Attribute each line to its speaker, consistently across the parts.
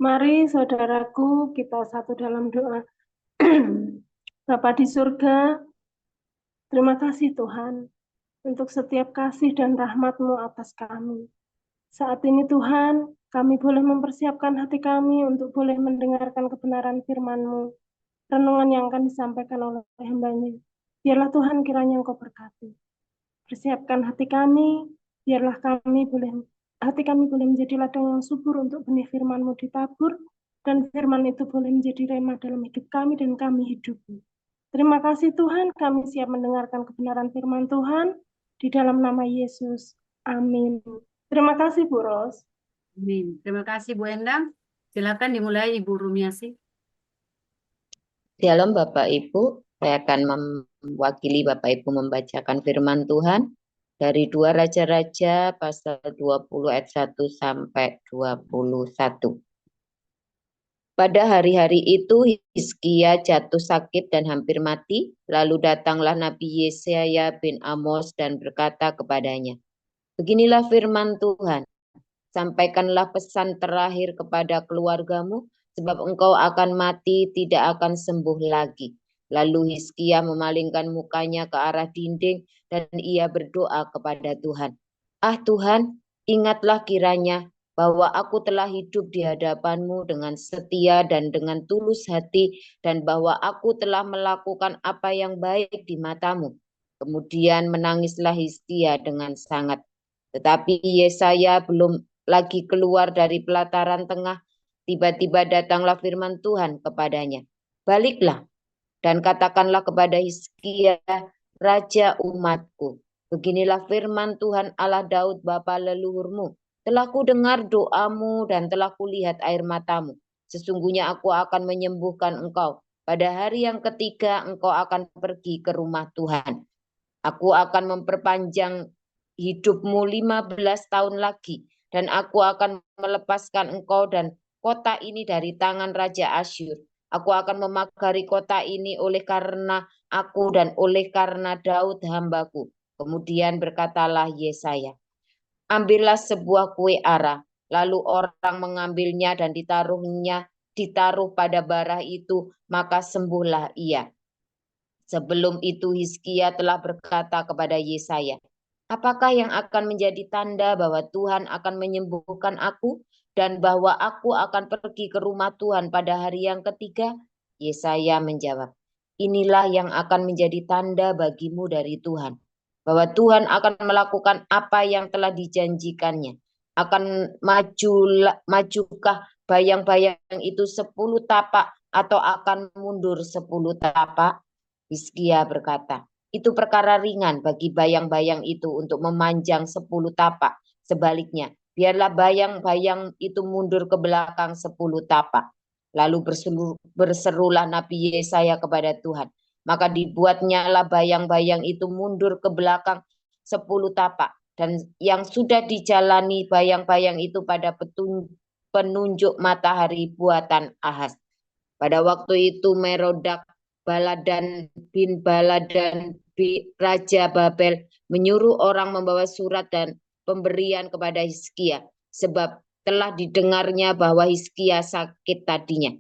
Speaker 1: Mari saudaraku kita satu dalam doa. Bapa di surga, terima kasih Tuhan untuk setiap kasih dan rahmat-Mu atas kami. Saat ini Tuhan, kami boleh mempersiapkan hati kami untuk boleh mendengarkan kebenaran firman-Mu, renungan yang akan disampaikan oleh hamba-Nya. Biarlah Tuhan kiranya Engkau berkati. Persiapkan hati kami, biarlah hati kami boleh menjadi ladang yang subur untuk benih firman-Mu ditabur, dan firman itu boleh menjadi rema dalam hidup kami dan kami hidupi. Terima kasih Tuhan, kami siap mendengarkan kebenaran firman Tuhan, di dalam nama Yesus. Amin. Terima kasih Bu Ros.
Speaker 2: Amin. Terima kasih Bu Endang. Silakan dimulai Ibu Rumiasi.
Speaker 3: Shalom Bapak Ibu, saya akan mewakili Bapak Ibu membacakan firman Tuhan dari 2 Raja-Raja pasal 20 ayat 1 sampai 21. Pada hari-hari itu Hizkia jatuh sakit dan hampir mati, lalu datanglah Nabi Yesaya bin Amos dan berkata kepadanya, "Beginilah firman Tuhan, sampaikanlah pesan terakhir kepada keluargamu, sebab engkau akan mati, tidak akan sembuh lagi." Lalu Hizkia memalingkan mukanya ke arah dinding dan ia berdoa kepada Tuhan. "Ah Tuhan, ingatlah kiranya bahwa aku telah hidup di hadapan-Mu dengan setia dan dengan tulus hati, dan bahwa aku telah melakukan apa yang baik di mata-Mu." Kemudian menangislah Hizkia dengan sangat. Tetapi Yesaya belum lagi keluar dari pelataran tengah, tiba-tiba datanglah firman Tuhan kepadanya. "Baliklah dan katakanlah kepada Hizkia, raja umatku, beginilah firman Tuhan Allah Daud bapa leluhurmu. Telah kudengar doamu dan telah kulihat air matamu. Sesungguhnya aku akan menyembuhkan engkau. Pada hari yang ketiga engkau akan pergi ke rumah Tuhan. Aku akan memperpanjang hidupmu 15 tahun lagi, dan aku akan melepaskan engkau dan kota ini dari tangan Raja Asyur. Aku akan memagari kota ini oleh karena aku dan oleh karena Daud hambaku." Kemudian berkatalah Yesaya, "Ambillah sebuah kue ara." Lalu orang mengambilnya dan ditaruh pada bara itu, maka sembuhlah ia. Sebelum itu Hizkia telah berkata kepada Yesaya, "Apakah yang akan menjadi tanda bahwa Tuhan akan menyembuhkan aku dan bahwa aku akan pergi ke rumah Tuhan pada hari yang ketiga?" Yesaya menjawab, "Inilah yang akan menjadi tanda bagimu dari Tuhan, bahwa Tuhan akan melakukan apa yang telah dijanjikannya. Akan majukah bayang-bayang itu 10 tapak atau akan mundur 10 tapak?" Hizkia berkata, "Itu perkara ringan bagi bayang-bayang itu untuk memanjang 10 tapak. Sebaliknya, biarlah bayang-bayang itu mundur ke belakang 10 tapak." Lalu berserulah Nabi Yesaya kepada Tuhan. Maka dibuatnyalah bayang-bayang itu mundur ke belakang 10 tapak. Dan yang sudah dijalani bayang-bayang itu pada penunjuk matahari buatan Ahaz. Pada waktu itu Merodak Baladan bin Baladan Raja Babel menyuruh orang membawa surat dan pemberian kepada Hizkia, sebab telah didengarnya bahwa Hizkia sakit tadinya.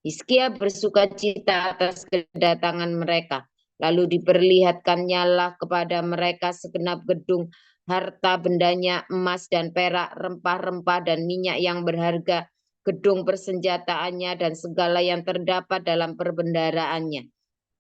Speaker 3: Hizkia bersuka cita atas kedatangan mereka, lalu diperlihatkannya lah kepada mereka segenap gedung harta bendanya, emas dan perak, rempah-rempah dan minyak yang berharga, gedung persenjataannya dan segala yang terdapat dalam perbendaharaannya.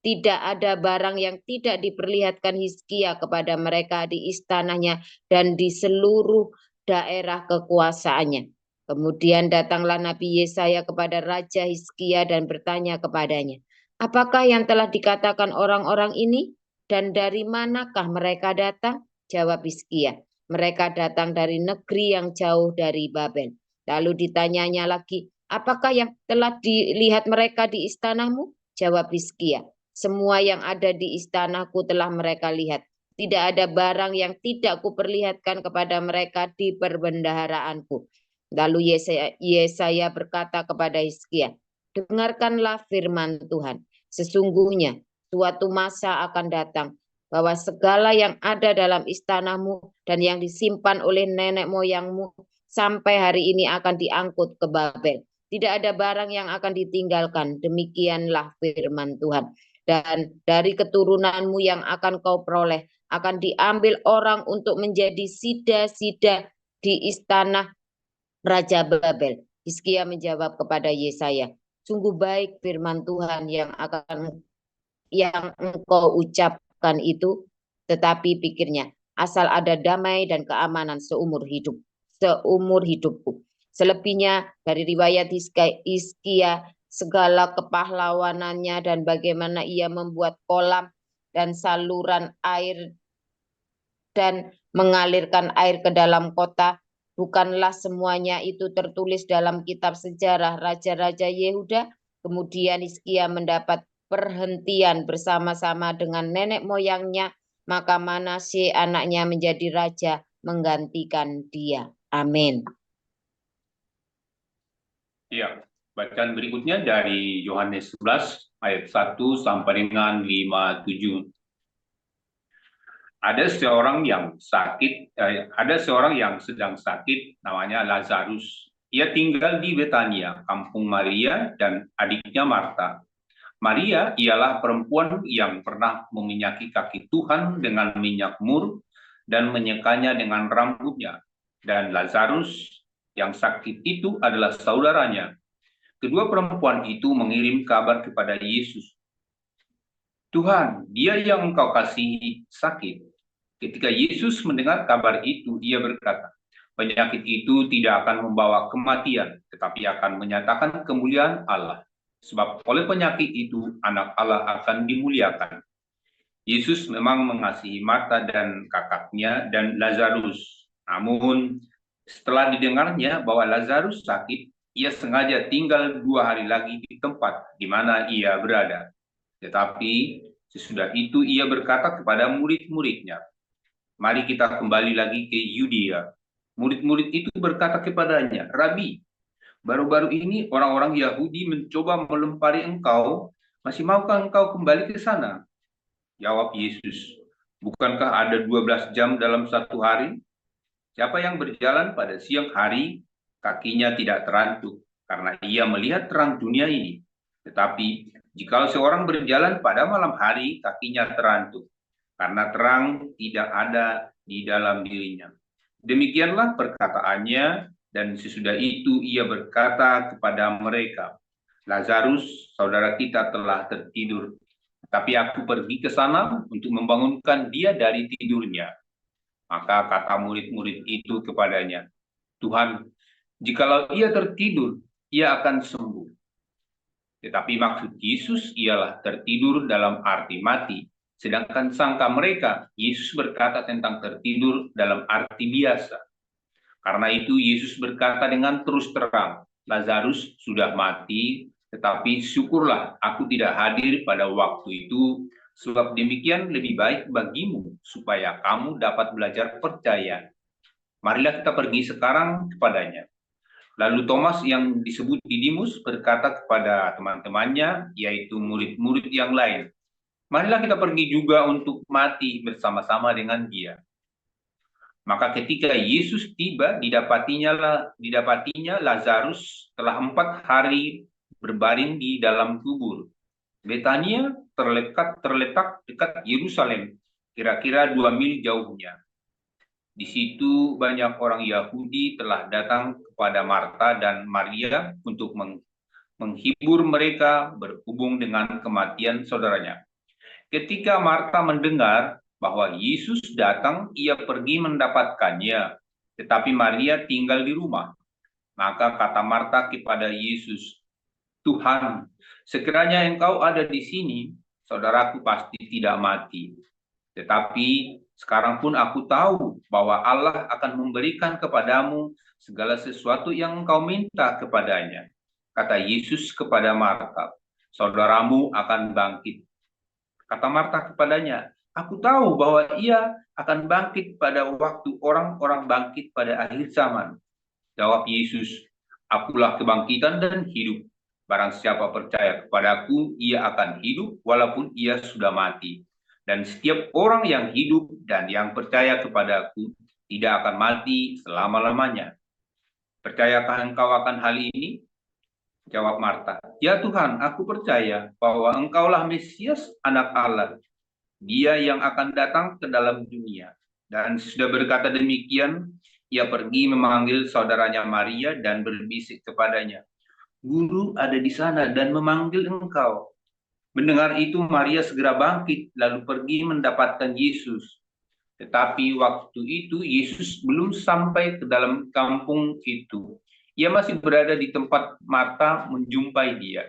Speaker 3: Tidak ada barang yang tidak diperlihatkan Hizkia kepada mereka di istananya dan di seluruh daerah kekuasaannya. Kemudian datanglah Nabi Yesaya kepada Raja Hizkia dan bertanya kepadanya, "Apakah yang telah dikatakan orang-orang ini dan dari manakah mereka datang?" Jawab Hizkia, "Mereka datang dari negeri yang jauh dari Babel." Lalu ditanyanya lagi, "Apakah yang telah dilihat mereka di istanamu?" Jawab Hizkia, "Semua yang ada di istanaku telah mereka lihat. Tidak ada barang yang tidak kuperlihatkan kepada mereka di perbendaharaanku." Lalu Yesaya berkata kepada Hizkia, "Dengarkanlah firman Tuhan. Sesungguhnya suatu masa akan datang bahwa segala yang ada dalam istanamu dan yang disimpan oleh nenek moyangmu sampai hari ini akan diangkut ke Babel. Tidak ada barang yang akan ditinggalkan. Demikianlah firman Tuhan. Dan dari keturunanmu yang akan kau peroleh akan diambil orang untuk menjadi sida-sida di istana Raja Babel. Hizkia menjawab kepada Yesaya, sungguh baik firman Tuhan yang engkau ucapkan itu, tetapi pikirnya, asal ada damai dan keamanan seumur hidupku. Selebihnya dari riwayat Hizkia, segala kepahlawanannya dan bagaimana ia membuat kolam dan saluran air dan mengalirkan air ke dalam kota, bukanlah semuanya itu tertulis dalam kitab sejarah raja-raja Yehuda? Kemudian Hizkia mendapat perhentian bersama-sama dengan nenek moyangnya, maka Manasye anaknya menjadi raja menggantikan dia. Amin.
Speaker 4: Ya, bacaan berikutnya dari Yohanes 11 ayat 1 sampai dengan 57. Ada seorang yang sedang sakit, namanya Lazarus. Ia tinggal di Betania, kampung Maria dan adiknya Marta. Maria ialah perempuan yang pernah meminyaki kaki Tuhan dengan minyak mur dan menyekanya dengan rambutnya. Dan Lazarus yang sakit itu adalah saudaranya. Kedua perempuan itu mengirim kabar kepada Yesus. Tuhan, dia yang engkau kasihi sakit. Ketika Yesus mendengar kabar itu, ia berkata, penyakit itu tidak akan membawa kematian, tetapi akan menyatakan kemuliaan Allah. Sebab oleh penyakit itu, anak Allah akan dimuliakan. Yesus memang mengasihi Marta dan kakaknya dan Lazarus. Namun, setelah didengarnya bahwa Lazarus sakit, ia sengaja tinggal 2 hari lagi di tempat di mana ia berada. Tetapi sesudah itu ia berkata kepada murid-muridnya, mari kita kembali lagi ke Yudea. Murid-murid itu berkata kepadanya, Rabi, baru-baru ini orang-orang Yahudi mencoba melempari engkau, masih maukah engkau kembali ke sana? Jawab Yesus, bukankah ada 12 jam dalam satu hari? Siapa yang berjalan pada siang hari, kakinya tidak terantuk, karena ia melihat terang dunia ini. Tetapi jika seorang berjalan pada malam hari, kakinya terantuk, karena terang tidak ada di dalam dirinya. Demikianlah perkataannya, dan sesudah itu ia berkata kepada mereka, Lazarus, saudara kita telah tertidur, tapi aku pergi ke sana untuk membangunkan dia dari tidurnya. Maka kata murid-murid itu kepadanya, Tuhan, jikalau ia tertidur, ia akan sembuh. Tetapi maksud Yesus ialah tertidur dalam arti mati. Sedangkan sangka mereka, Yesus berkata tentang tertidur dalam arti biasa. Karena itu Yesus berkata dengan terus terang, Lazarus sudah mati, tetapi syukurlah aku tidak hadir pada waktu itu, sebab demikian lebih baik bagimu, supaya kamu dapat belajar percaya. Marilah kita pergi sekarang kepadanya. Lalu Thomas yang disebut Didimus berkata kepada teman-temannya, yaitu murid-murid yang lain, marilah kita pergi juga untuk mati bersama-sama dengan dia. Maka ketika Yesus tiba, didapatinya Lazarus telah 4 hari berbaring di dalam kubur. Betania terletak dekat Yerusalem, kira-kira 2 mil jauhnya. Di situ banyak orang Yahudi telah datang kepada Marta dan Maria untuk menghibur mereka berhubung dengan kematian saudaranya. Ketika Marta mendengar bahwa Yesus datang, ia pergi mendapatkannya, tetapi Maria tinggal di rumah. Maka kata Marta kepada Yesus, Tuhan, sekiranya engkau ada di sini, saudaraku pasti tidak mati. Tetapi sekarang pun aku tahu bahwa Allah akan memberikan kepadamu segala sesuatu yang engkau minta kepadanya. Kata Yesus kepada Marta, saudaramu akan bangkit. Kata Marta kepadanya, aku tahu bahwa ia akan bangkit pada waktu orang-orang bangkit pada akhir zaman. Jawab Yesus, akulah kebangkitan dan hidup. Barang siapa percaya kepadaku, ia akan hidup walaupun ia sudah mati. Dan setiap orang yang hidup dan yang percaya kepadaku tidak akan mati selama-lamanya. Percayakah engkau akan hal ini? Jawab Marta, "Ya Tuhan, aku percaya bahwa Engkaulah Mesias, Anak Allah, Dia yang akan datang ke dalam dunia." Dan sudah berkata demikian, ia pergi memanggil saudaranya Maria dan berbisik kepadanya, "Guru ada di sana dan memanggil engkau." Mendengar itu, Maria segera bangkit, lalu pergi mendapatkan Yesus. Tetapi waktu itu Yesus belum sampai ke dalam kampung itu. Ia masih berada di tempat Marta menjumpai dia.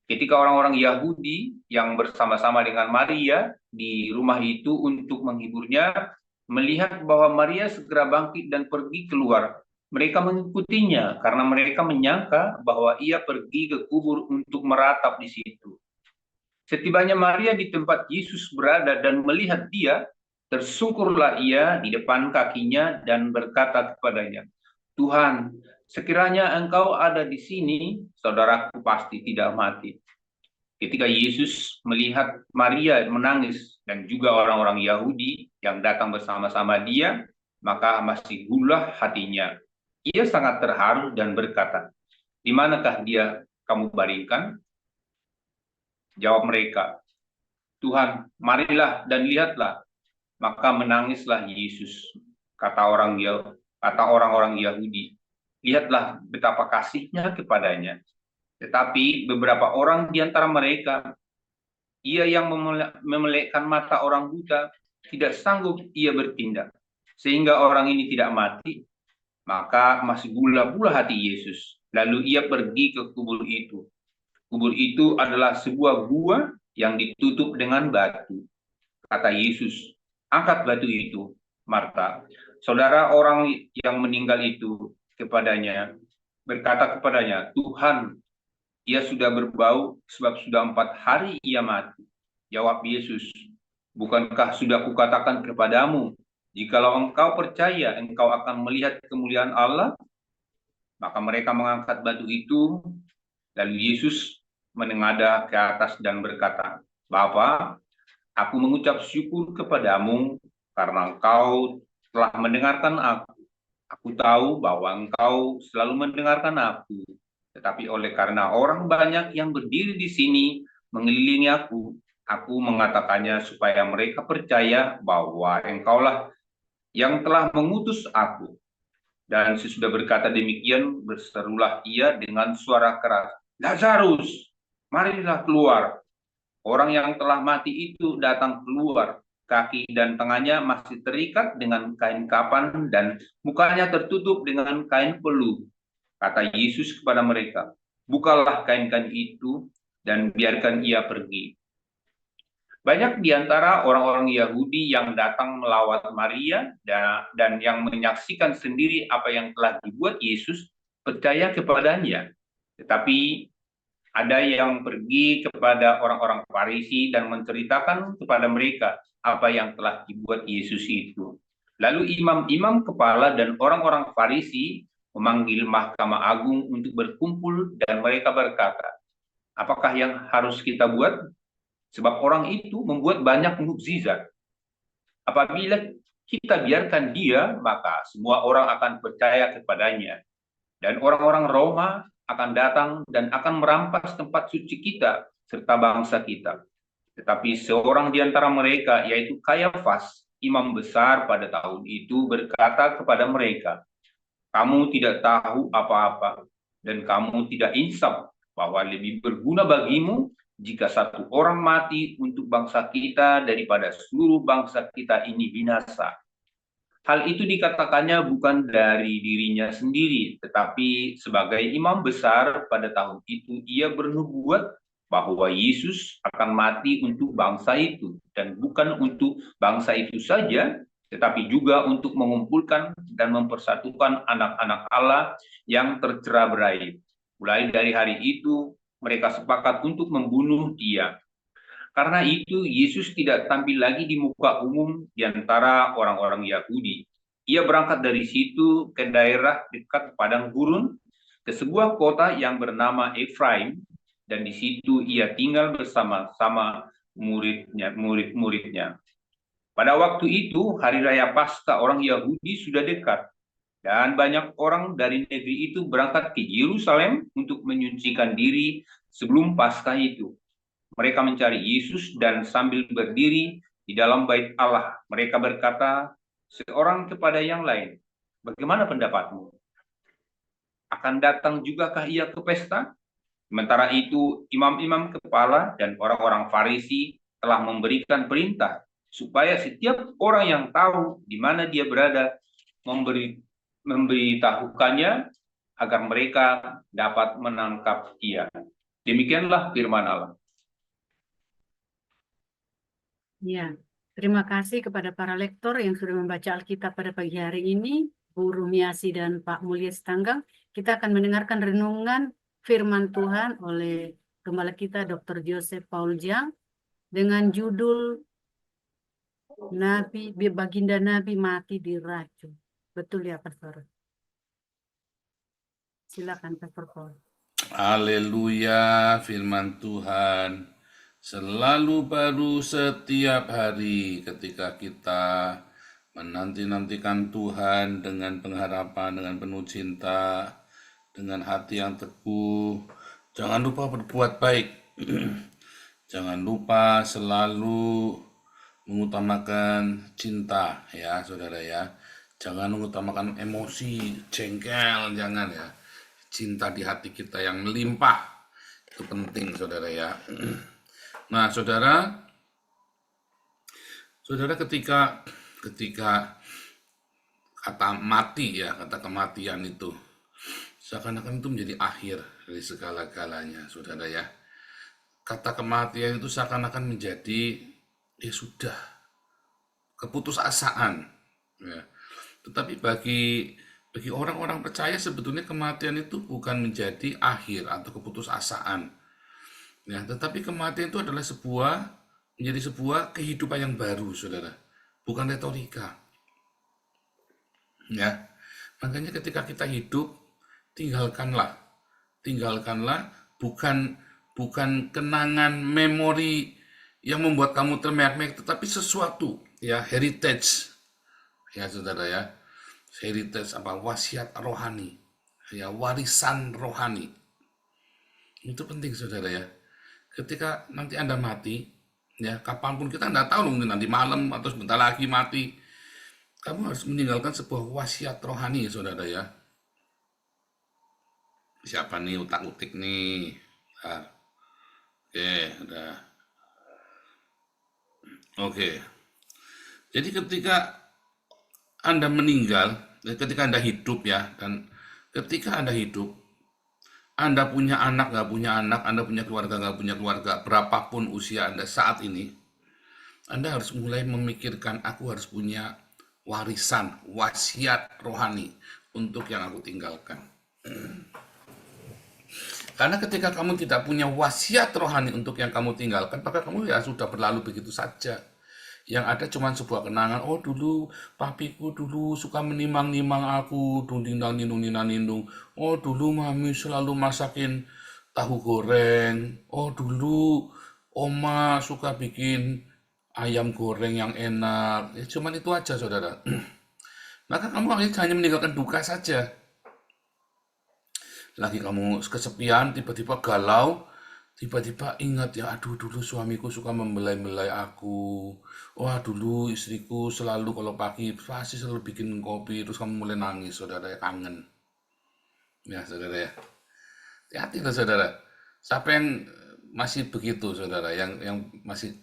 Speaker 4: Ketika orang-orang Yahudi yang bersama-sama dengan Maria di rumah itu untuk menghiburnya, melihat bahwa Maria segera bangkit dan pergi keluar, mereka mengikutinya karena mereka menyangka bahwa ia pergi ke kubur untuk meratap di situ. Setibanya Maria di tempat Yesus berada dan melihat dia, tersungkurlah ia di depan kakinya dan berkata kepadanya, "Tuhan, sekiranya engkau ada di sini, saudaraku pasti tidak mati." Ketika Yesus melihat Maria menangis dan juga orang-orang Yahudi yang datang bersama-sama dia, maka masih gundah hatinya. Ia sangat terharu dan berkata, "Di manakah dia kamu baringkan?" Jawab mereka, "Tuhan, marilah dan lihatlah." Maka menangislah Yesus. Kata orang-orang Yahudi, "Lihatlah betapa kasihnya kepadanya." Tetapi beberapa orang di antara mereka, ia yang memelekkan mata orang buta, tidak sanggup ia bertindak, sehingga orang ini tidak mati. Maka masih gula-gula hati Yesus. Lalu ia pergi ke kubur itu. Kubur itu adalah sebuah gua yang ditutup dengan batu. Kata Yesus, "Angkat batu itu, Marta." Saudara orang yang meninggal itu berkata kepadanya, "Tuhan, ia sudah berbau sebab sudah 4 hari ia mati." Jawab Yesus, "Bukankah sudah kukatakan kepadamu, jikalau engkau percaya, engkau akan melihat kemuliaan Allah?" Maka mereka mengangkat batu itu. Lalu Yesus menengadah ke atas dan berkata, "Bapa, aku mengucap syukur kepadamu karena engkau telah mendengarkan aku. Aku tahu bahwa engkau selalu mendengarkan aku. Tetapi oleh karena orang banyak yang berdiri di sini mengelilingi aku mengatakannya supaya mereka percaya bahwa engkaulah yang telah mengutus aku." Dan sesudah berkata demikian, berserulah ia dengan suara keras, "Lazarus, marilah keluar." Orang yang telah mati itu datang keluar. Kaki dan tangannya masih terikat dengan kain kapan dan mukanya tertutup dengan kain peluh. Kata Yesus kepada mereka, "Bukalah kain-kain itu dan biarkan ia pergi." Banyak di antara orang-orang Yahudi yang datang melawat Maria dan yang menyaksikan sendiri apa yang telah dibuat Yesus percaya kepadanya. Tetapi ada yang pergi kepada orang-orang Farisi dan menceritakan kepada mereka apa yang telah dibuat Yesus itu. Lalu imam-imam kepala dan orang-orang Farisi memanggil Mahkamah Agung untuk berkumpul dan mereka berkata, "Apakah yang harus kita buat? Sebab orang itu membuat banyak mukjizat. Apabila kita biarkan dia, maka semua orang akan percaya kepadanya. Dan orang-orang Roma akan datang dan akan merampas tempat suci kita serta bangsa kita." Tetapi seorang di antara mereka, yaitu Kayafas, imam besar pada tahun itu, berkata kepada mereka, "Kamu tidak tahu apa-apa dan kamu tidak insaf bahwa lebih berguna bagimu jika satu orang mati untuk bangsa kita daripada seluruh bangsa kita ini binasa." Hal itu dikatakannya bukan dari dirinya sendiri, tetapi sebagai imam besar pada tahun itu ia bernubuat bahwa Yesus akan mati untuk bangsa itu, dan bukan untuk bangsa itu saja, tetapi juga untuk mengumpulkan dan mempersatukan anak-anak Allah yang tercerai-berai. Mulai dari hari itu, mereka sepakat untuk membunuh dia. Karena itu, Yesus tidak tampil lagi di muka umum di antara orang-orang Yahudi. Ia berangkat dari situ ke daerah dekat padang gurun, ke sebuah kota yang bernama Efraim, dan di situ ia tinggal bersama-sama murid-muridnya. Pada waktu itu, hari raya Paskah orang Yahudi sudah dekat, Dan banyak orang dari negeri itu berangkat ke Yerusalem untuk menyucikan diri sebelum Paskah itu. Mereka mencari Yesus dan sambil berdiri di dalam bait Allah, mereka berkata seorang kepada yang lain, "Bagaimana pendapatmu? Akan datang jugakah ia ke pesta?" Sementara itu, imam-imam kepala dan orang-orang Farisi telah memberikan perintah supaya setiap orang yang tahu di mana dia berada memberitahukannya agar mereka dapat menangkap dia. Demikianlah firman Allah.
Speaker 2: Ya, terima kasih kepada para lektor yang sudah membaca Alkitab pada pagi hari ini, Bu Rumiasi dan Pak Mulya Setanggang. Kita akan mendengarkan renungan firman Tuhan oleh Gembala kita Dr. Joseph Paul Jiang dengan judul Baginda Nabi mati diracun. Betul ya, Pastor? Silakan, Pastor Paul.
Speaker 5: Haleluya, firman Tuhan selalu baru setiap hari ketika kita menanti-nantikan Tuhan dengan pengharapan, dengan penuh cinta, dengan hati yang teguh. Jangan lupa berbuat baik. Jangan lupa selalu mengutamakan cinta ya, saudara ya. Jangan mengutamakan emosi, jengkel, jangan ya. Cinta di hati kita yang melimpah itu penting, saudara ya. Nah, saudara ketika kata mati ya, kata kematian itu seakan-akan itu menjadi akhir dari segala-galanya, saudara ya. Kata kematian itu seakan-akan menjadi ya sudah keputusasaan ya. Tetapi bagi orang-orang percaya sebetulnya kematian itu bukan menjadi akhir atau keputusasaan ya, tetapi kematian itu adalah menjadi sebuah kehidupan yang baru, saudara, bukan retorika ya. Makanya ketika kita hidup, tinggalkanlah bukan kenangan memori yang membuat kamu termeak-meak, tetapi sesuatu ya, heritage ya, saudara ya. Heritage wasiat rohani ya, warisan rohani itu penting, saudara ya. Ketika nanti Anda mati ya, kapanpun, kita nggak tahu, mungkin nanti malam atau sebentar lagi mati, kamu harus meninggalkan sebuah wasiat rohani, saudara ya. Siapa nih utak-utik nih? Oke, udah. Oke. Jadi ketika Anda meninggal, ketika Anda hidup ya, dan ketika Anda hidup, Anda punya anak, nggak punya anak, Anda punya keluarga, nggak punya keluarga, berapapun usia Anda saat ini, Anda harus mulai memikirkan, aku harus punya warisan, wasiat rohani untuk yang aku tinggalkan. Karena ketika kamu tidak punya wasiat rohani untuk yang kamu tinggalkan, maka kamu ya sudah berlalu begitu saja. Yang ada cuma sebuah kenangan, oh dulu papiku dulu suka menimang-nimang aku, nindung. Oh dulu mami selalu masakin tahu goreng. Oh dulu oma suka bikin ayam goreng yang enak. Ya, cuman itu aja, saudara. Maka kamu hanya meninggalkan duka saja. Lagi kamu kesepian, tiba-tiba galau, tiba-tiba ingat ya, aduh dulu suamiku suka membelai-belai aku. Wah dulu istriku selalu kalau pagi pasti selalu bikin kopi, terus kamu mulai nangis, saudara ya, kangen. Ya saudara ya, hati-hati lah, saudara. Siapa yang masih begitu, saudara, yang masih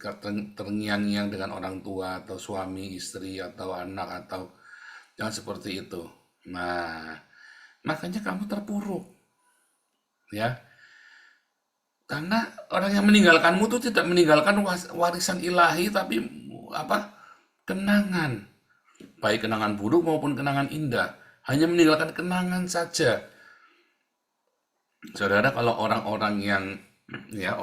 Speaker 5: terngiang-ngiang dengan orang tua atau suami, istri atau anak, atau jangan seperti itu. Nah, makanya kamu terpuruk. Ya, karena orang yang meninggalkanmu itu tidak meninggalkan warisan ilahi, tapi kenangan, baik kenangan buruk maupun kenangan indah, hanya meninggalkan kenangan saja. Saudara, kalau orang-orang yang ya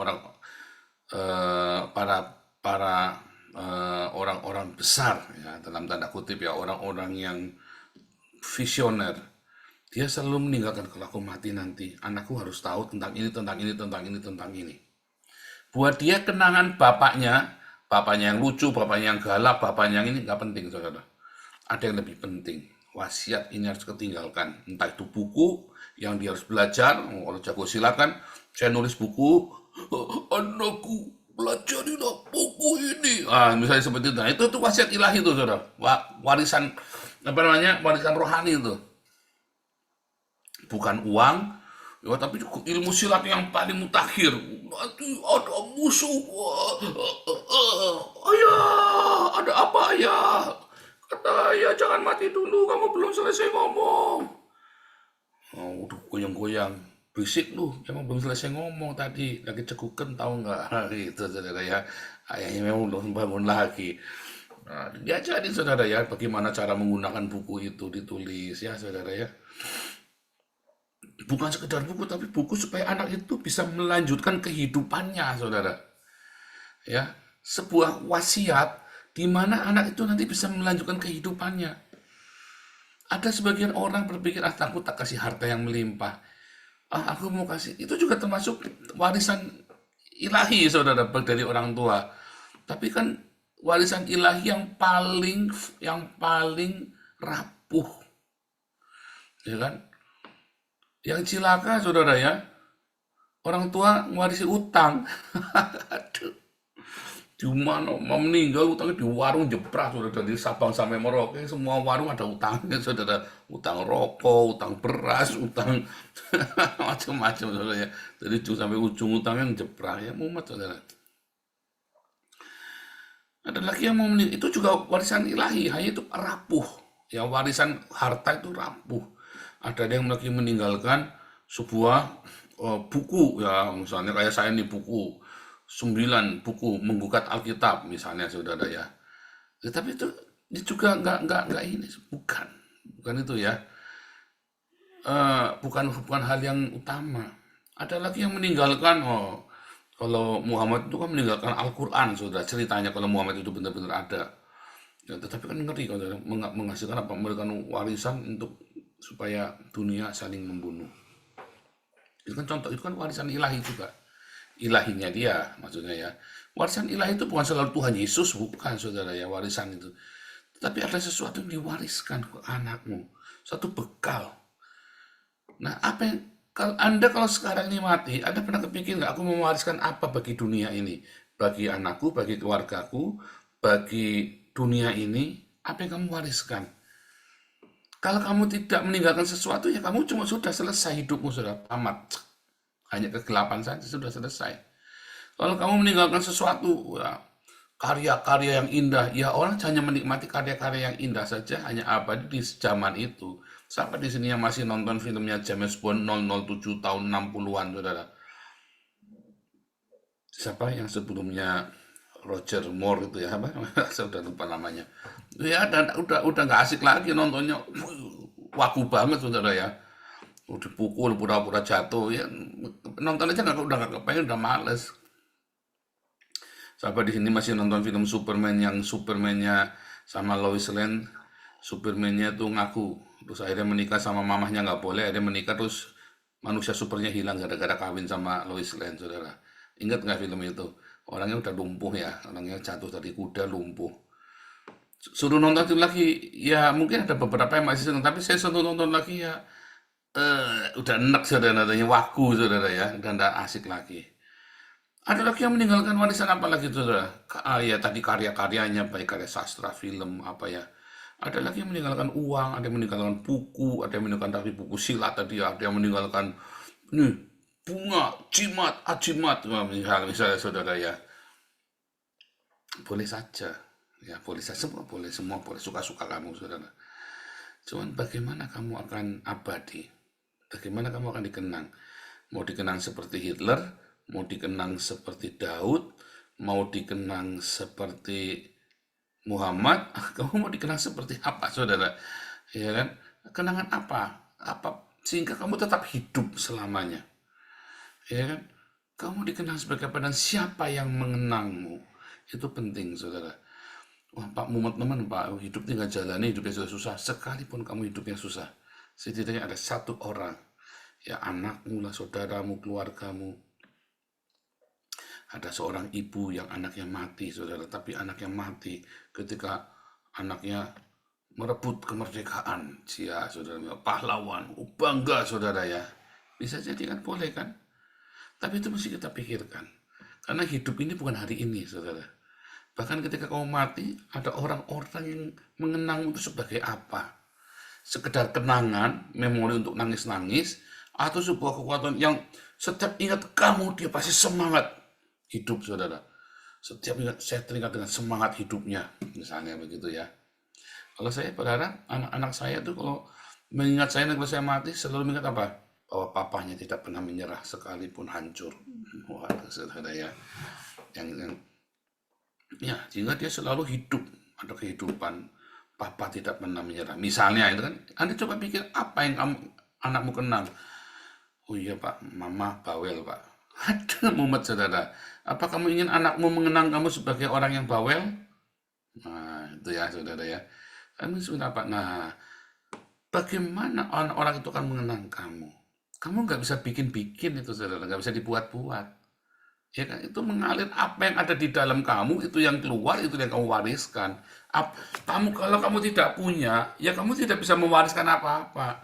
Speaker 5: para orang-orang besar ya, dalam tanda kutip ya, orang-orang yang visioner, dia selalu meninggalkan, kalau aku mati nanti, anakku harus tahu tentang ini. Buat dia kenangan bapaknya yang lucu, bapaknya yang galak, bapaknya yang ini nggak penting, saudara. Ada yang lebih penting. wasiat ini harus ketinggalkan. Entah itu buku yang dia harus belajar, kalau jago silat kan, saya nulis buku, anakku pelajarilah buku ini. Misalnya seperti itu. Nah, itu wasiat ilahi itu, saudara. Warisan warisan rohani itu. Bukan uang, ya, tapi ilmu silat yang paling mutakhir. Nanti ada musuh. Ayah, ada apa ayah? Kata ayah, jangan mati dulu, kamu belum selesai ngomong. Udah goyang-goyang. Berisik lu, emang belum selesai ngomong tadi. Lagi cekukan tahu nggak? Gitu, saudara ya. Ayahnya memang belum bangun lagi. Nah, diajarin saudara ya, bagaimana cara menggunakan buku itu ditulis ya saudara ya. Bukan sekedar buku, tapi buku supaya anak itu bisa melanjutkan kehidupannya, saudara. Ya, sebuah wasiat di mana anak itu nanti bisa melanjutkan kehidupannya. Ada sebagian orang berpikir, aku tak kasih harta yang melimpah. Aku mau kasih. Itu juga termasuk warisan ilahi, saudara, dari orang tua. Tapi kan warisan ilahi yang paling rapuh, ya kan? Yang cilaka, saudara ya, orang tua mewarisi utang. Aduh, cuma mau meninggal utangnya di warung jebrak, saudara, dari Sabang sampai Merauke semua warung ada utangnya, saudara. Utang rokok, utang beras, utang macam-macam, saudara ya. Dari ujung sampai ujung utangnya jebrak ya, mumet, saudara. Ada lagi yang mau meninggal, itu juga warisan ilahi, hanya itu rapuh. Ya, warisan harta itu rapuh. Ada yang lagi meninggalkan sebuah buku, ya misalnya kayak saya ini buku 9 buku menggugat Alkitab misalnya, saudara ya. Tapi itu juga nggak ini, bukan itu ya. Bukan hal yang utama. Ada lagi yang meninggalkan, kalau Muhammad itu kan meninggalkan Al-Quran, saudara. Ceritanya kalau Muhammad itu benar-benar ada. Ya, tetapi kan ngeri kalau menghasilkan apa? Memberikan warisan untuk supaya dunia saling membunuh. Itu kan contoh, itu kan warisan ilahi juga. Ilahinya dia, maksudnya ya. Warisan ilahi itu bukan selalu Tuhan Yesus, bukan, saudara ya, warisan itu. Tapi ada sesuatu yang diwariskan ke anakmu, satu bekal. Nah, apa yang kalau sekarang ini mati, Anda pernah kepikir nggak, aku mau mewariskan apa bagi dunia ini? Bagi anakku, bagi keluargaku, bagi dunia ini, apa yang kamu wariskan? Kalau kamu tidak meninggalkan sesuatu, ya kamu cuma sudah selesai hidupmu, sudah tamat. Hanya kegelapan saja sudah selesai. Kalau kamu meninggalkan sesuatu, ya, karya-karya yang indah, ya orang hanya menikmati karya-karya yang indah saja, hanya abadi di zaman itu. Siapa di sini yang masih nonton filmnya James Bond 007 tahun 60-an, saudara? Siapa yang sebelumnya Roger Moore itu ya, apa? Saya udah lupa namanya. Ya, dan udah nggak asik lagi nontonnya. Waku banget, saudara ya. Dipukul, pura-pura jatuh ya. Nonton aja udah nggak kepengen, udah males. Siapa di sini masih nonton film Superman yang Superman-nya sama Lois Lane? Superman-nya tuh ngaku, terus akhirnya menikah sama mamahnya, nggak boleh, akhirnya menikah, terus manusia supernya hilang gara-gara kawin sama Lois Lane, saudara. Ingat nggak film itu? Orangnya udah lumpuh ya, orangnya jatuh dari kuda lumpuh. Suruh nonton itu lagi, ya mungkin ada beberapa yang masih senang, tapi saya suruh nonton lagi ya, udah enak, saudara, nadanya waku, saudara ya, dan udah asik lagi. Ada lagi yang meninggalkan warisan apa lagi, saudara? Ya tadi karya-karyanya, baik karya sastra, film, apa ya. Ada lagi yang meninggalkan uang, ada yang meninggalkan buku, ada yang meninggalkan tadi buku silat tadi, ada yang meninggalkan nih, bunga, ajimat, misalnya saudara ya. Boleh saja, ya boleh saja, semua boleh, suka-suka kamu, saudara. Cuman bagaimana kamu akan abadi? Bagaimana kamu akan dikenang? Mau dikenang seperti Hitler, mau dikenang seperti Daud, mau dikenang seperti Muhammad, kamu mau dikenang seperti apa, saudara? Ya kan? Kenangan apa? Sehingga kamu tetap hidup selamanya. Ya kan? Kamu dikenang sebagai apa dan siapa yang mengenangmu? Itu penting, saudara. Wah, Pak Muhammad teman, Pak, hidup tinggal jalani, hidupnya sudah susah. Sekalipun kamu hidupnya susah, setidaknya ada satu orang, ya anakmu lah, saudaramu, keluargamu. Ada seorang ibu yang anaknya mati, saudara, tapi anaknya mati ketika anaknya merebut kemerdekaan. Ya, saudara, pahlawan, bangga saudara ya. Bisa jadi kan, boleh kan? Tapi itu mesti kita pikirkan. Karena hidup ini bukan hari ini, saudara. Bahkan ketika kamu mati, ada orang-orang yang mengenang itu sebagai apa? Sekedar kenangan, memori untuk nangis-nangis, atau sebuah kekuatan yang setiap ingat kamu, dia pasti semangat hidup, saudara. Setiap ingat, saya teringat dengan semangat hidupnya, misalnya begitu ya. Kalau saya berharap anak-anak saya tuh kalau mengingat saya kalau saya mati, selalu mengingat apa? Bahwa papanya tidak pernah menyerah sekalipun hancur. Wah, saudara ya. Yang ya, sehingga dia selalu hidup, ada kehidupan. Papa tidak pernah menyerah. Misalnya itu kan, Anda coba pikir apa yang anakmu kenang. Oh iya Pak, Mama bawel Pak. Ada Muhammad saudara. Apa kamu ingin anakmu mengenang kamu sebagai orang yang bawel? Nah, itu ya saudara ya. Kamu sudah Pak. Nah, bagaimana orang itu akan mengenang kamu? Kamu nggak bisa bikin-bikin itu saudara, nggak bisa dibuat-buat. Ya kan, itu mengalir apa yang ada di dalam kamu, itu yang keluar, itu yang kamu wariskan. Kalau kamu tidak punya, ya kamu tidak bisa mewariskan apa-apa.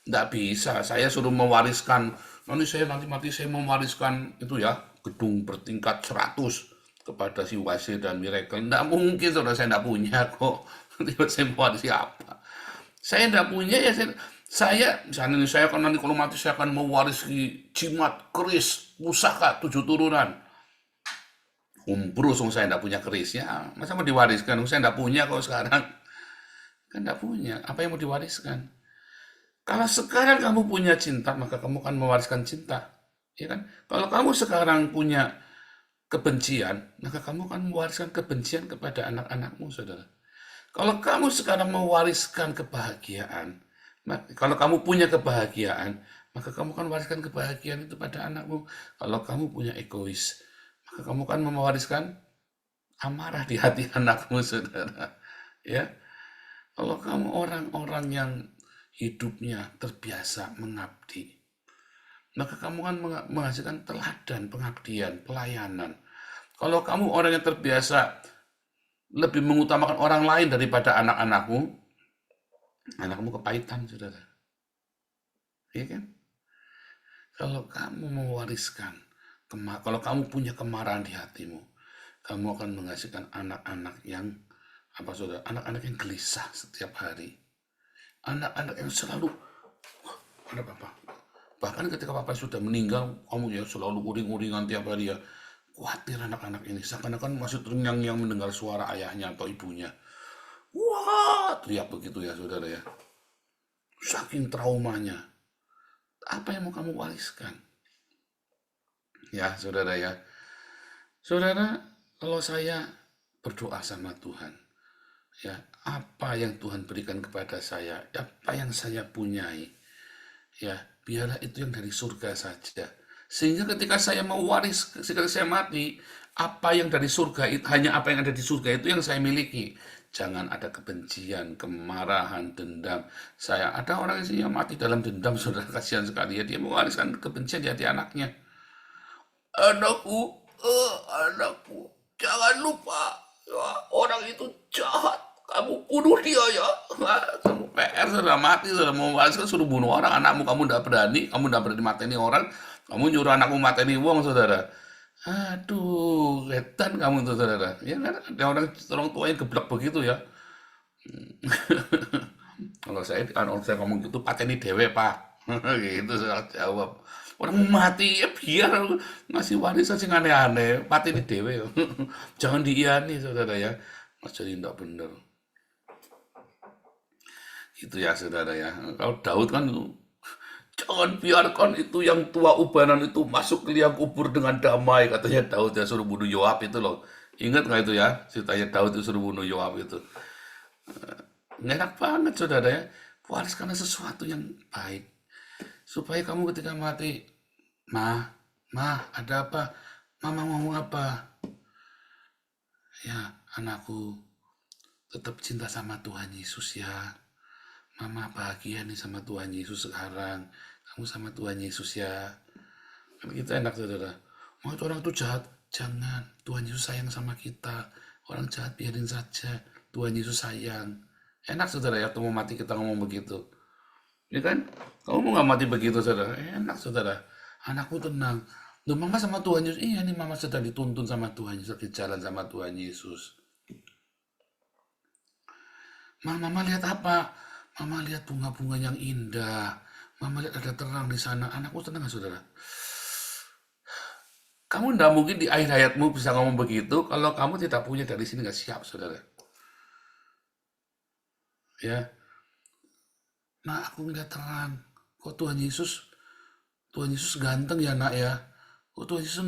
Speaker 5: Nggak bisa, saya suruh mewariskan, nanti mati saya mewariskan itu ya, gedung bertingkat 100 kepada si Wasil dan Miracle. Nggak mungkin, saudara, saya nggak punya kok. Tiba saya mewarisi apa? Saya nggak punya, ya misalnya nih, saya akan nanti kalau mati saya akan mewarisi jimat, keris, pusaka 7 turunan. Berusung saya nggak punya kerisnya, masa mau diwariskan? Saya nggak punya kok sekarang. Kan nggak punya, apa yang mau diwariskan? Kalau sekarang kamu punya cinta, maka kamu akan mewariskan cinta. Ya kan? Kalau kamu sekarang punya kebencian, maka kamu akan mewariskan kebencian kepada anak-anakmu, saudara. Kalau kamu sekarang mewariskan kebahagiaan, kalau kamu punya kebahagiaan, maka kamu akan mewariskan kebahagiaan itu pada anakmu. Kalau kamu punya egois, maka kamu akan mewariskan amarah di hati anakmu, saudara. Ya, kalau kamu orang-orang yang hidupnya terbiasa mengabdi, maka kamu akan menghasilkan teladan pengabdian, pelayanan. Kalau kamu orang yang terbiasa lebih mengutamakan orang lain daripada anak-anakmu kepahitan, saudara. Iya kan? Kalau kamu mewariskan, kalau kamu punya kemarahan di hatimu, kamu akan menghasilkan anak-anak yang saudara? Anak-anak yang gelisah setiap hari. Anak-anak yang selalu, ada papa. Bahkan ketika papa sudah meninggal, kamu ya selalu uring-uringan tiap hari ya. Khawatir anak-anak ini, seakan-akan masih terngiang-ngiang mendengar suara ayahnya atau ibunya. Wah, teriak begitu ya saudara ya. Saking traumanya. Apa yang mau kamu wariskan? Ya saudara ya. Saudara, kalau saya berdoa sama Tuhan, ya apa yang Tuhan berikan kepada saya, apa yang saya punyai, ya biarlah itu yang dari surga saja. Sehingga ketika saya mau waris, ketika saya mati, apa yang dari surga itu, hanya apa yang ada di surga itu yang saya miliki. Jangan ada kebencian, kemarahan, dendam. Ada orang yang mati dalam dendam, saudara, kasihan sekali ya. Dia mewariskan kebencian di hati anaknya. Anakku, jangan lupa, orang itu jahat. Kamu bunuh dia ya. Kamu PR sudah mati, sudah mau mewariskan, suruh bunuh orang. Anakmu kamu tidak berani mateni orang. Kamu nyuruh anakmu mateni wong, saudara. Aduh, setan kamu tuh, saudara. Ya kan, ada orang tua yang geblek begitu ya. Kalau saya ngomong gitu, pateni dewe Pak. Gitu saya jawab. Orang mati ya biar ngasih warisan sing aneh-aneh, pateni dewe. Jangan diiyani, saudara ya. Mas jadi tidak benar. Gitu ya, saudara ya. Kalau Daud kan jangan biarkan itu yang tua ubanan itu masuk ke liang kubur dengan damai, katanya Daud ya, suruh bunuh Yoab itu loh. Ingat nggak itu ya, ceritanya Daud itu suruh bunuh Yoab itu. Enak banget, saudara ya. Wariskanlah sesuatu yang baik. Supaya kamu ketika mati, Ma, ada apa? Mama ngomong apa? Ya, anakku, tetap cinta sama Tuhan Yesus ya. Mama bahagia nih sama Tuhan Yesus sekarang. Kamu sama Tuhan Yesus ya. Kan kita enak, saudara. Mau itu orang itu jahat, jangan. Tuhan Yesus sayang sama kita. Orang jahat biarin saja. Tuhan Yesus sayang. Enak saudara ya, waktu mau mati kita ngomong begitu. Ya kan? Kamu mau nggak mati begitu saudara? Enak saudara. Anakku tenang. Loh, mama sama Tuhan Yesus. Iya nih mama sedang dituntun sama Tuhan Yesus. Lagi jalan sama Tuhan Yesus. Mama lihat apa? Mama lihat bunga-bunga yang indah. Mama lihat ada terang di sana. Anakku tenang nggak saudara? Kamu nggak mungkin di akhir hayatmu bisa ngomong begitu kalau kamu tidak punya dari sini, nggak siap saudara. Ya, nah aku ngeliat terang. Kok Tuhan Yesus ganteng ya nak ya. Kok Tuhan Yesus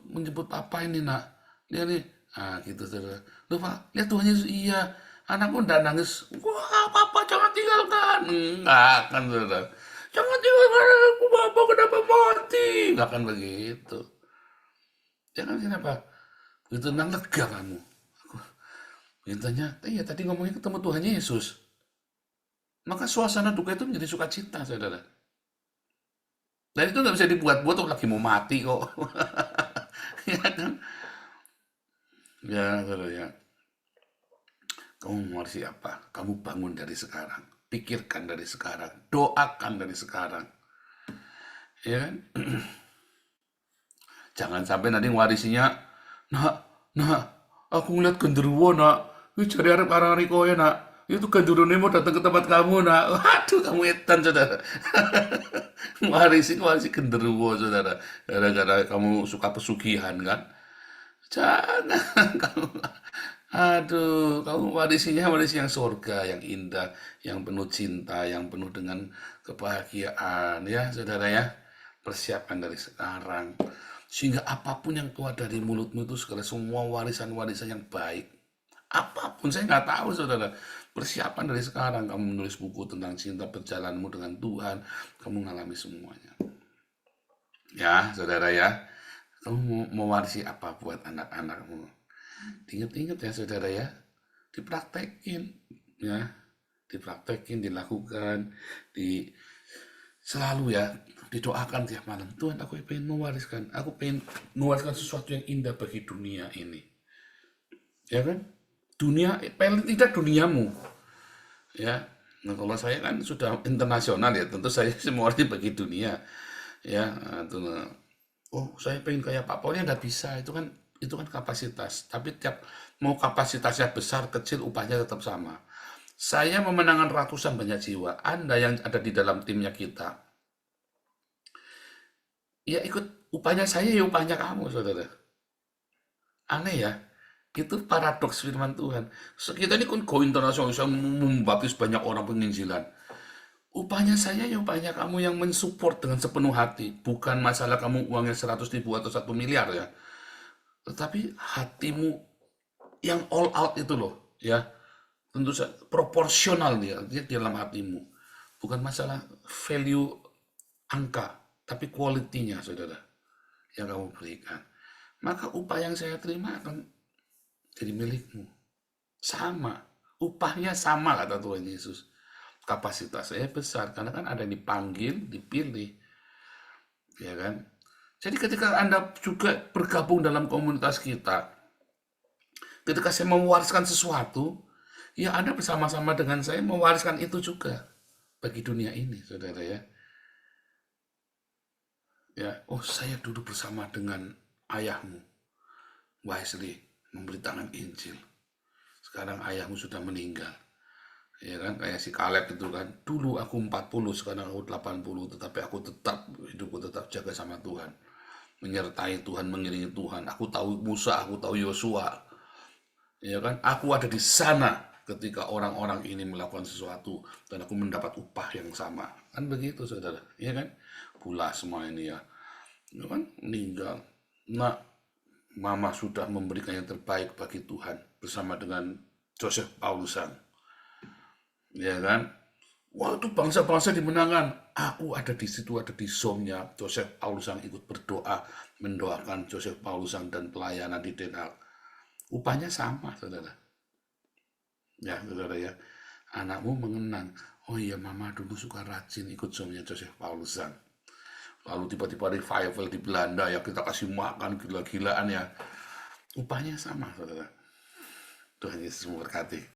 Speaker 5: menjemput papa ini nak. Lihat nih. Ah gitu saudara. Loh Pak, lihat Tuhan Yesus, iya. Anakku udah nangis. Wah papa jangan tinggalkan. Enggak kan saudara. Jangan tinggalkan aku, papa kenapa mati. Enggak kan begitu. Jangan kenapa. Begitu tenang lega kamu. Aku mintanya, iya tadi ngomongnya ketemu Tuhan Yesus. Maka suasana duka itu menjadi sukacita saudara. Dan itu nggak bisa dibuat-buat, tuh lagi mau mati kok. Ya kan? Ya, saudara ya. Kamu mau apa? Kamu bangun dari sekarang. Pikirkan dari sekarang. Doakan dari sekarang. Ya kan? Jangan sampai nanti warisinya, nak, aku ngeliat genderuwo nak. Wih, cari arep-arep kowe nak. Itu genderuwo mau datang ke tempat kamu nak. Waduh, kamu edan saudara. warisi genderuwo saudara. Gara-gara kamu suka pesugihan kan. Jangan kamu. Aduh, kamu warisi yang surga, yang indah, yang penuh cinta, yang penuh dengan kebahagiaan ya saudara ya. Persiapkan dari sekarang. Sehingga apapun yang keluar dari mulutmu itu segala semua warisan-warisan yang baik. Apapun, saya nggak tahu saudara. Persiapan dari sekarang, kamu menulis buku tentang cinta perjalananmu dengan Tuhan. Kamu mengalami semuanya. Ya saudara ya. Kamu mau mewarisi apa buat anak-anakmu? Ingat-ingat ya saudara ya. Dipraktekin. Ya. Dipraktekin, dilakukan. Selalu ya, didoakan tiap malam. Tuhan, aku pengen mewariskan sesuatu yang indah bagi dunia ini. Ya kan? Dunia, paling tidak duniamu. Ya, nah kalau saya kan sudah internasional ya, tentu saya mewarisi bagi dunia. Ya, saya pengen kayak Pak Paulnya nggak bisa, itu kan kapasitas. Tapi mau kapasitasnya besar, kecil, upahnya tetap sama. Saya memenangkan ratusan banyak jiwa. Anda yang ada di dalam timnya kita, ya ikut upahnya saya, ya upahnya kamu, saudara. Aneh ya, itu paradoks firman Tuhan. Kita ini kan go internasional, bisa membaptis banyak orang penginjilan. Upahnya saya, ya upahnya kamu yang mensupport dengan sepenuh hati. Bukan masalah kamu uangnya 100.000 atau 1 miliar ya. Tetapi hatimu yang all out itu loh, ya. Tentu saja proporsional dia dalam hatimu. Bukan masalah value angka, tapi kualitinya saudara yang kamu berikan. Maka upah yang saya terima akan jadi milikmu. Sama, upahnya sama kata Tuhan Yesus. Kapasitas saya besar karena kan ada yang dipanggil, dipilih. Ya kan? Jadi ketika Anda juga bergabung dalam komunitas kita, ketika saya mewariskan sesuatu, ya Anda bersama-sama dengan saya mewariskan itu juga bagi dunia ini, saudara ya. Ya, saya duduk bersama dengan ayahmu, Wesley, memberitakan Injil. Sekarang ayahmu sudah meninggal. Ya kan, kayak si Kaleb itu kan. Dulu aku 40, sekarang aku 80, tetapi aku tetap, hidupku tetap jaga sama Tuhan. Menyertai Tuhan, mengiringi Tuhan. Aku tahu Musa, aku tahu Yosua. Ya kan, aku ada di sana ketika orang-orang ini melakukan sesuatu dan aku mendapat upah yang sama. Kan begitu saudara, ya kan? Pula semua ini ya kan meninggal. Nah, mama sudah memberikan yang terbaik bagi Tuhan bersama dengan Joseph Paulusan. Ya kan? Wah, itu bangsa-bangsa dimenangkan. Aku ada di situ, ada di Zoom-nya. Joseph Paulusan ikut berdoa, mendoakan Joseph Paulusan dan pelayanan di Den Haag. Upahnya sama, saudara. Ya, saudara ya. Anakmu mengenang, oh iya mama dulu suka rajin ikut Zoom-nya Joseph Paulusan. Lalu tiba-tiba revival di Belanda ya, kita kasih makan gila-gilaan ya. Upahnya sama, saudara. Tuhan Yesus memberkati.